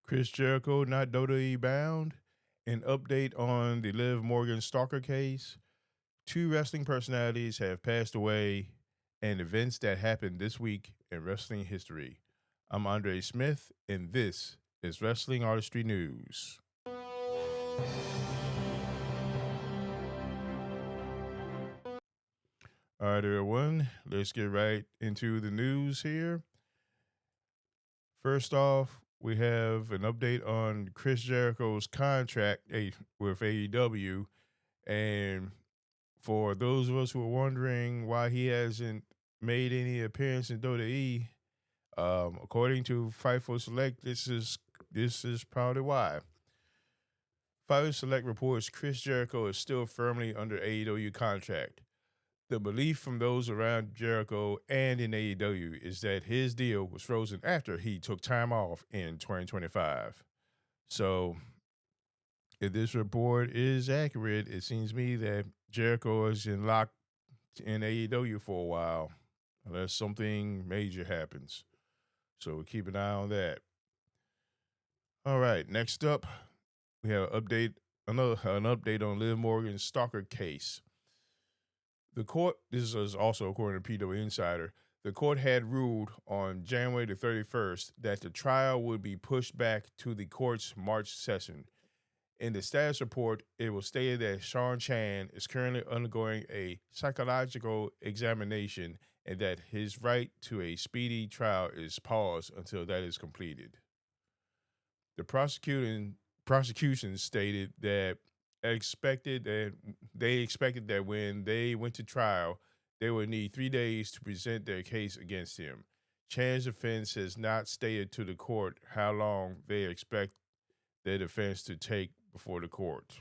Chris Jericho not WWE bound, an update on the Liv Morgan stalker case, two wrestling personalities have passed away, and events that happened this week in wrestling history. I'm Andre Smith, and this is Wrestling Artistry News. All right, everyone, let's get right into the news here. First off, we have an update on Chris Jericho's contract with AEW. And for those of us who are wondering why he hasn't made any appearance in WWE, according to Fightful Select, this is probably why. Fightful Select reports Chris Jericho is still firmly under AEW contract. The belief from those around Jericho and in AEW is that his deal was frozen after he took time off in 2025. So, if this report is accurate, it seems to me that Jericho is locked in AEW for a while, unless something major happens. So we'll keep an eye on that. All right, next up, we have an update on Liv Morgan's stalker case. The court, this is also according to PW Insider, the court had ruled on January the 31st that the trial would be pushed back to the court's March session. In the status report, it was stated that Sean Chan is currently undergoing a psychological examination and that his right to a speedy trial is paused until that is completed. The prosecution stated that they expected that when they went to trial, they would need 3 days to present their case against him. Chan's defense has not stated to the court how long they expect their defense to take before the court.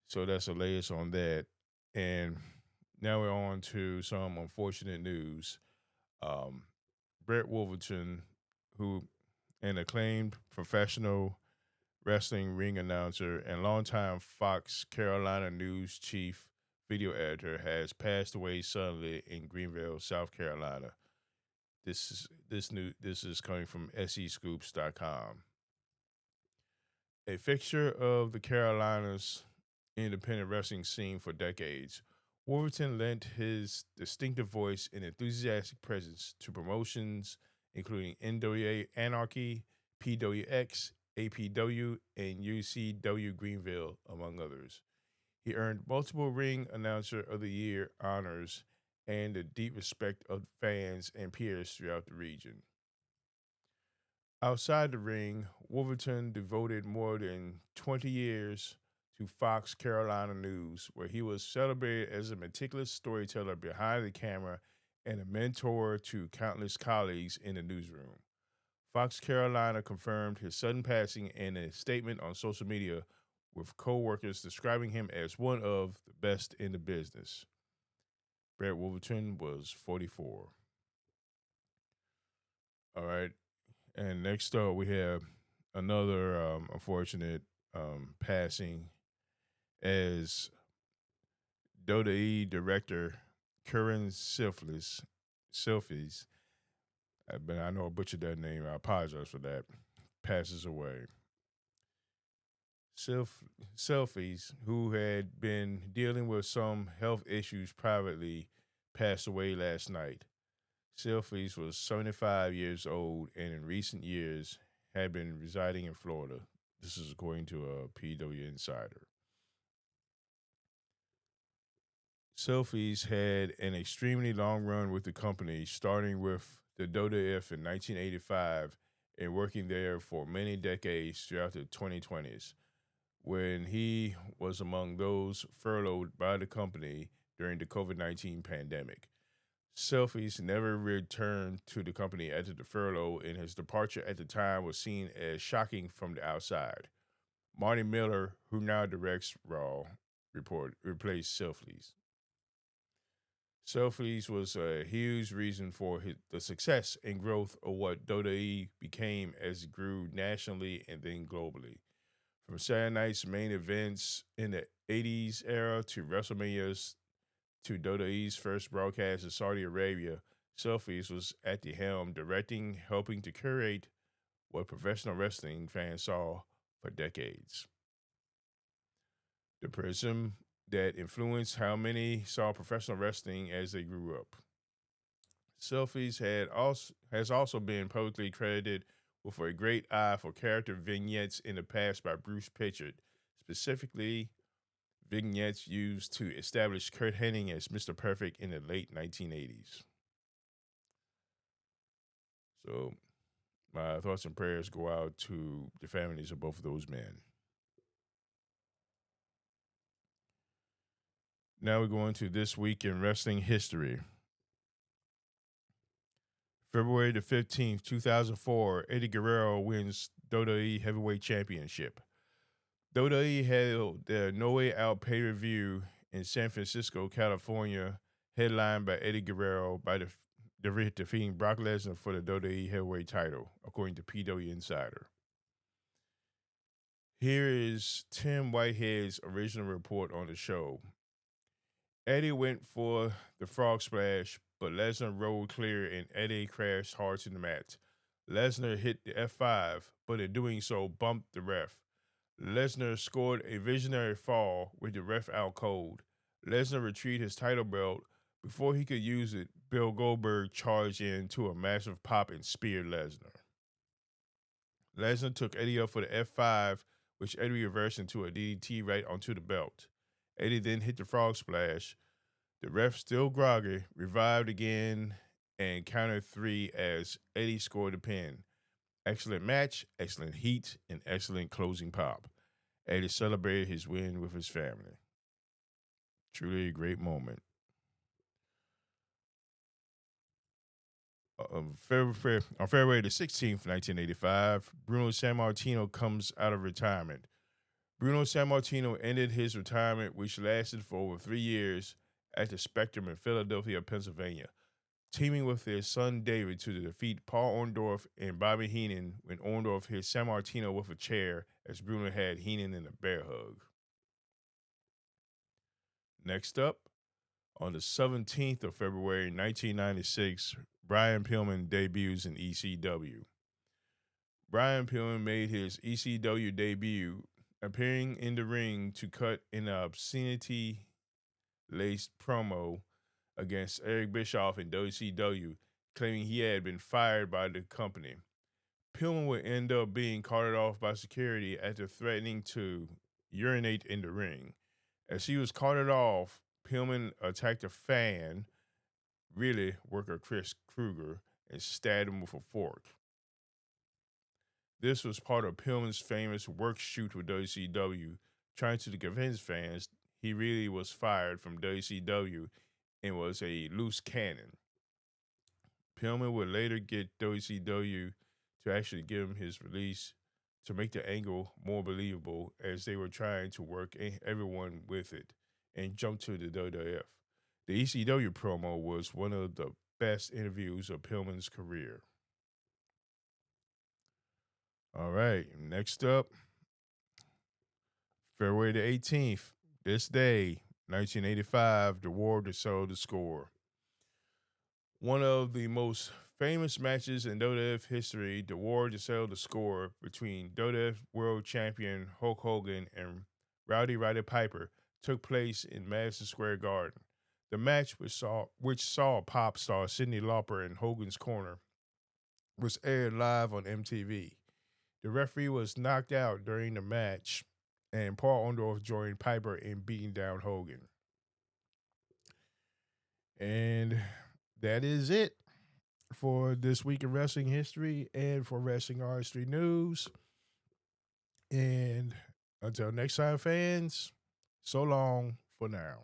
So that's the latest on that. And now we're on to some unfortunate news. Brett Wolverton, who an acclaimed professional wrestling ring announcer and longtime Fox Carolina News chief video editor, has passed away suddenly in Greenville, South Carolina. This is coming from SEScoops.com. A fixture of the Carolinas independent wrestling scene for decades, Wolverton lent his distinctive voice and enthusiastic presence to promotions including NWA Anarchy, PWX, APW, and UCW Greenville, among others. He earned multiple Ring Announcer of the Year honors and the deep respect of fans and peers throughout the region. Outside the ring, Wolverton devoted more than 20 years to Fox Carolina News, where he was celebrated as a meticulous storyteller behind the camera and a mentor to countless colleagues in the newsroom. Fox Carolina confirmed his sudden passing in a statement on social media, with co-workers describing him as one of the best in the business. Brett Wolverton was 44. All right. And next up, we have another unfortunate passing as WWE director Curran Silfies, but I know I butchered that name. I apologize for that. Passes away. Selfies, who had been dealing with some health issues privately, passed away last night. Selfies was 75 years old and in recent years had been residing in Florida. This is according to a PW Insider. Selfies had an extremely long run with the company, starting with the WWF in 1985 and working there for many decades throughout the 2020s, when he was among those furloughed by the company during the COVID-19 pandemic. Selfies never returned to the company after the furlough, and his departure at the time was seen as shocking from the outside. Marty Miller, who now directs Raw, replaced Selfies. Selfies was a huge reason for the success and growth of what WWE became as it grew nationally and then globally. From Saturday night's main events in the 80s era to WrestleMania's to WWE's first broadcast in Saudi Arabia, Selfies was at the helm, directing, helping to curate what professional wrestling fans saw for decades. The prism that influenced how many saw professional wrestling as they grew up. Selfies has also been publicly credited with a great eye for character vignettes in the past by Bruce Pritchard, specifically vignettes used to establish Kurt Hennig as Mr. Perfect in the late 1980s. So my thoughts and prayers go out to the families of both of those men. Now we're going to This Week in Wrestling History. February the 15th, 2004, Eddie Guerrero wins WWE Heavyweight Championship. WWE held their No Way Out pay-per-view in San Francisco, California, headlined by Eddie Guerrero by defeating Brock Lesnar for the WWE Heavyweight title, according to PW Insider. Here is Tim Whitehead's original report on the show. Eddie went for the frog splash, but Lesnar rolled clear and Eddie crashed hard to the mat. Lesnar hit the F5, but in doing so bumped the ref. Lesnar scored a visionary fall with the ref out cold. Lesnar retrieved his title belt. Before he could use it, Bill Goldberg charged in to a massive pop and speared Lesnar. Lesnar took Eddie up for the F5, which Eddie reversed into a DDT right onto the belt. Eddie then hit the frog splash. The ref, still groggy, revived again and counted 3 as Eddie scored the pin. Excellent match, excellent heat, and excellent closing pop. Eddie celebrated his win with his family. Truly a great moment. On February the 16th, 1985, Bruno Sammartino comes out of retirement. Bruno Sammartino ended his retirement, which lasted for over 3 years, at the Spectrum in Philadelphia, Pennsylvania, teaming with their son David to defeat Paul Orndorff and Bobby Heenan when Orndorff hit Sammartino with a chair as Bruno had Heenan in a bear hug. Next up, on the 17th of February 1996, Brian Pillman debuts in ECW. Brian Pillman made his ECW debut, appearing in the ring to cut an obscenity-laced promo against Eric Bischoff in WCW, claiming he had been fired by the company. Pillman would end up being carted off by security after threatening to urinate in the ring. As he was carted off, Pillman attacked a fan, really worker Chris Kruger, and stabbed him with a fork. This was part of Pillman's famous work shoot with WCW, trying to convince fans he really was fired from WCW and was a loose cannon. Pillman would later get WCW to actually give him his release to make the angle more believable as they were trying to work everyone with it and jump to the WWF. The ECW promo was one of the best interviews of Pillman's career. All right, next up, February the 18th, this day, 1985, the War to Settle the Score. One of the most famous matches in WWF history, the War to Settle the Score between WWF World Champion Hulk Hogan and Rowdy Roddy Piper, took place in Madison Square Garden. The match, which saw pop star Cyndi Lauper in Hogan's corner, was aired live on MTV. The referee was knocked out during the match, and Paul Orndorff joined Piper in beating down Hogan. And that is it for This Week in Wrestling History and for Wrestling Artistry News. And until next time, fans, so long for now.